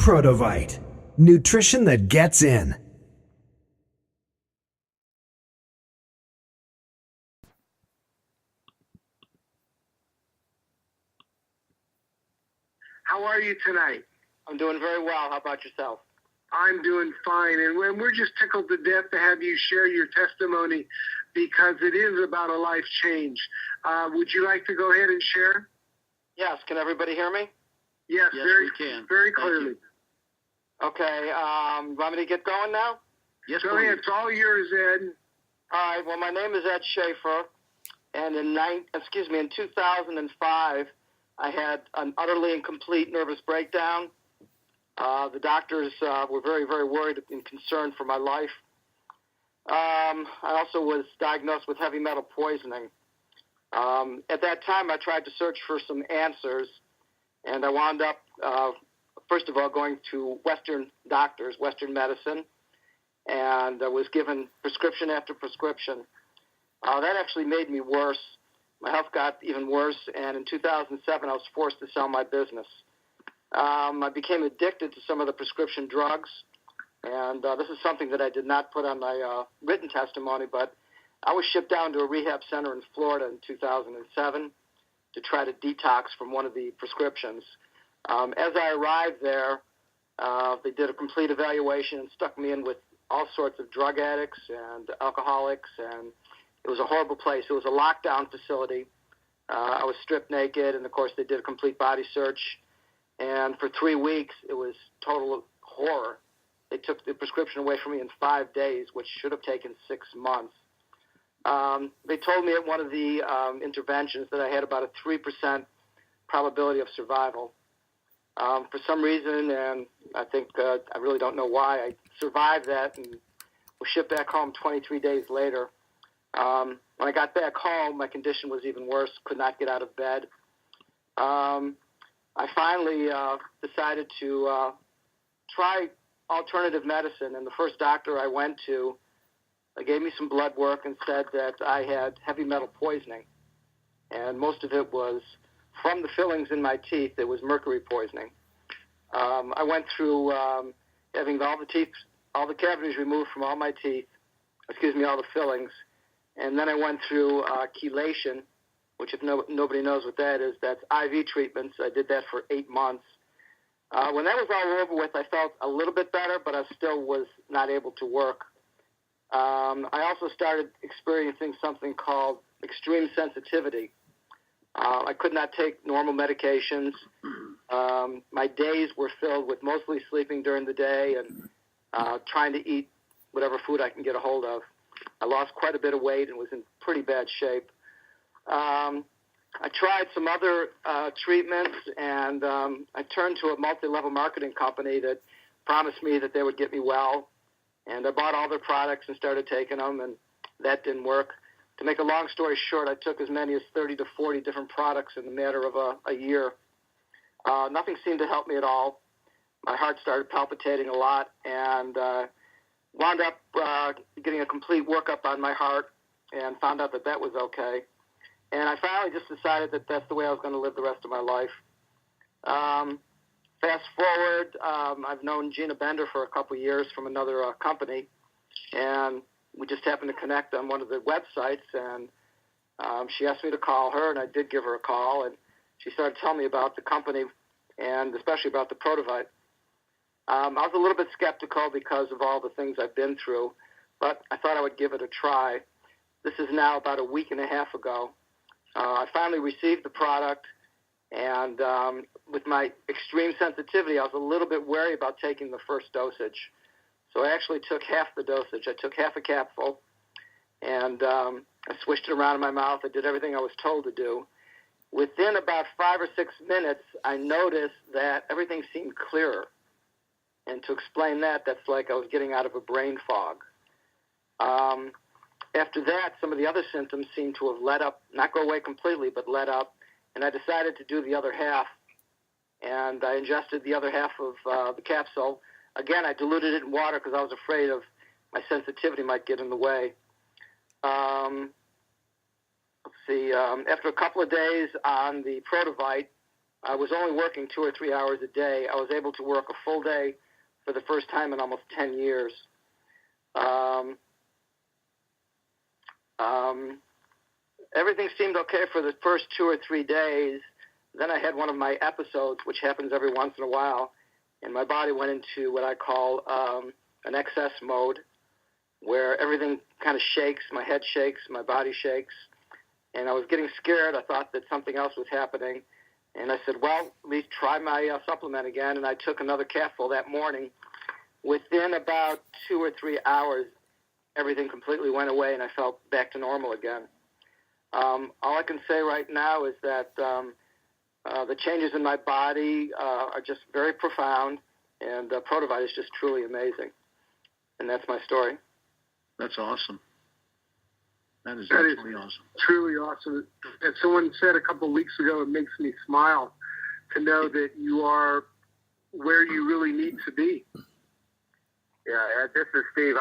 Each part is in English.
Prodovite. Nutrition that gets in. How are you tonight? I'm doing very well. How about yourself? I'm doing fine, and we're just tickled to death to have you share your testimony because it is about a life change. Would you like to go ahead and share? Yes. Can everybody hear me? Yes, we can. very Thank clearly. you. Okay. Want me to get going now? Yes, Go please. ahead. It's all yours, Ed. All right. Well, my name is Ed Schaefer, and in 2005, I had an utterly and complete nervous breakdown. The doctors were very, very worried and concerned for my life. I also was diagnosed with heavy metal poisoning. At that time, I tried to search for some answers, and I wound up, first of all, going to Western doctors, Western medicine, and I was given prescription after prescription. That actually made me worse. My health got even worse, and in 2007, I was forced to sell my business. I became addicted to some of the prescription drugs, and this is something that I did not put on my written testimony, but I was shipped down to a rehab center in Florida in 2007 to try to detox from one of the prescriptions. As I arrived there, they did a complete evaluation and stuck me in with all sorts of drug addicts and alcoholics, and it was a horrible place. It was a lockdown facility. I was stripped naked, and, of course, they did a complete body search. And for 3 weeks, it was total horror. They took the prescription away from me in 5 days, which should have taken 6 months. They told me at one of the interventions that I had about a 3% probability of survival. For some reason, and I think I really don't know why, I survived that and was shipped back home 23 days later. When I got back home, my condition was even worse, could not get out of bed. I finally decided to try alternative medicine, and the first doctor I went to gave me some blood work and said that I had heavy metal poisoning, and most of it was from the fillings in my teeth. It was mercury poisoning. I went through having all the cavities removed from all my teeth, all the fillings, and then I went through chelation, which if nobody knows what that is, that's IV treatments. I did that for 8 months. When that was all over with, I felt a little bit better, but I still was not able to work. I also started experiencing something called extreme sensitivity. I could not take normal medications. My days were filled with mostly sleeping during the day and trying to eat whatever food I can get a hold of. I lost quite a bit of weight and was in pretty bad shape. I tried some other treatments, and I turned to a multi-level marketing company that promised me that they would get me well. And I bought all their products and started taking them, and that didn't work. To make a long story short, I took as many as 30 to 40 different products in the matter of a year. Nothing seemed to help me at all. My heart started palpitating a lot, and wound up getting a complete workup on my heart and found out that that was okay. And I finally just decided that that's the way I was going to live the rest of my life. Fast forward, I've known Gina Bender for a couple of years from another company, and we just happened to connect on one of the websites, and she asked me to call her, and I did give her a call, and she started telling me about the company and especially about the Prodovite. I was a little bit skeptical because of all the things I've been through, but I thought I would give it a try. This is now about a week and a half ago. I finally received the product, and with my extreme sensitivity, I was a little bit wary about taking the first dosage. So I actually took half the dosage. I took half a capsule, and I swished it around in my mouth. I did everything I was told to do. Within about 5 or 6 minutes, I noticed that everything seemed clearer. And to explain that, that's like I was getting out of a brain fog. After that, some of the other symptoms seemed to have let up, not go away completely, but let up. And I decided to do the other half. And I ingested the other half of the capsule. Again, I diluted it in water because I was afraid of my sensitivity might get in the way. After a couple of days on the Prodovite, I was only working 2 or 3 hours a day. I was able to work a full day for the first time in almost 10 years. Everything seemed okay for the first 2 or 3 days. Then I had one of my episodes, which happens every once in a while, and my body went into what I call an excess mode, where everything kind of shakes. My head shakes, my body shakes, and I was getting scared. I thought that something else was happening, and I said, well, at least try my supplement again, and I took another capsule that morning. Within about 2 or 3 hours, everything completely went away, and I felt back to normal again. All I can say right now is that the changes in my body are just very profound, and Prodovite is just truly amazing. And that's my story. That's awesome. That is absolutely awesome. Truly awesome. As someone said a couple of weeks ago, it makes me smile to know that you are where you really need to be. Yeah, this is Steve.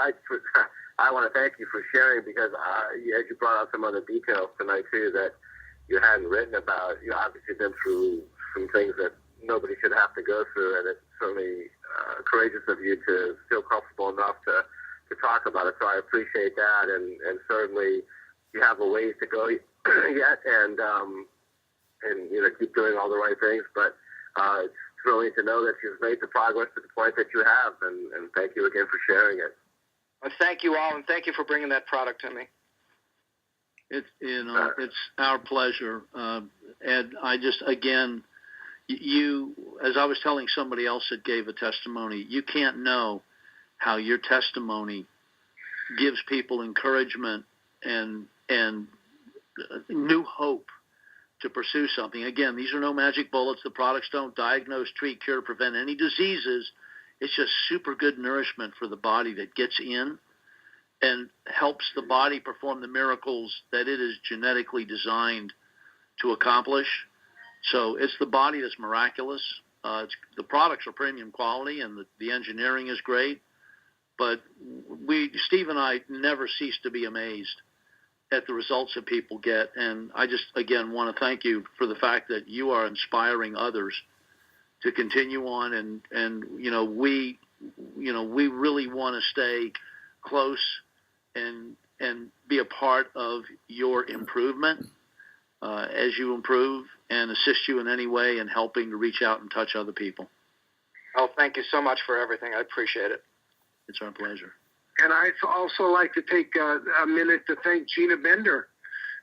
I want to thank you for sharing, because as you brought out some other details tonight too that you hadn't written about. You obviously been through some things that nobody should have to go through, and it's certainly courageous of you to feel comfortable enough to talk about it. So I appreciate that, and certainly you have a ways to go yet, and keep doing all the right things. But it's thrilling to know that you've made the progress to the point that you have, and thank you again for sharing it. Well, thank you all, and thank you for bringing that product to me. It's our pleasure, Ed. I just, again, you, as I was telling somebody else that gave a testimony, you can't know how your testimony gives people encouragement and new hope to pursue something. Again, these are no magic bullets. The products don't diagnose, treat, cure, prevent any diseases. It's just super good nourishment for the body that gets in and helps the body perform the miracles that it is genetically designed to accomplish. So it's the body that's miraculous. The products are premium quality, and the engineering is great. But Steve and I never cease to be amazed at the results that people get. And I just, again, want to thank you for the fact that you are inspiring others to continue on. And we really want to stay close and be a part of your improvement as you improve, and assist you in any way in helping to reach out and touch other people. Oh, thank you so much for everything. I appreciate it. It's our pleasure. And I'd also like to take a minute to thank Gina Bender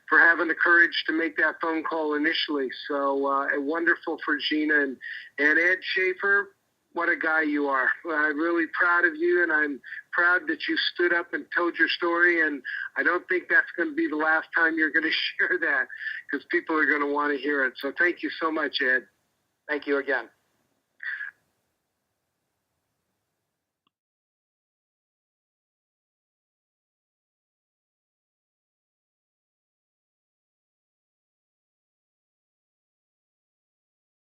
for having the courage to make that phone call initially. So wonderful for Gina. And Ed Schaefer, what a guy you are. I'm really proud of you, and I'm proud that you stood up and told your story. And I don't think that's going to be the last time you're going to share that, because people are going to want to hear it. So thank you so much, Ed. Thank you again.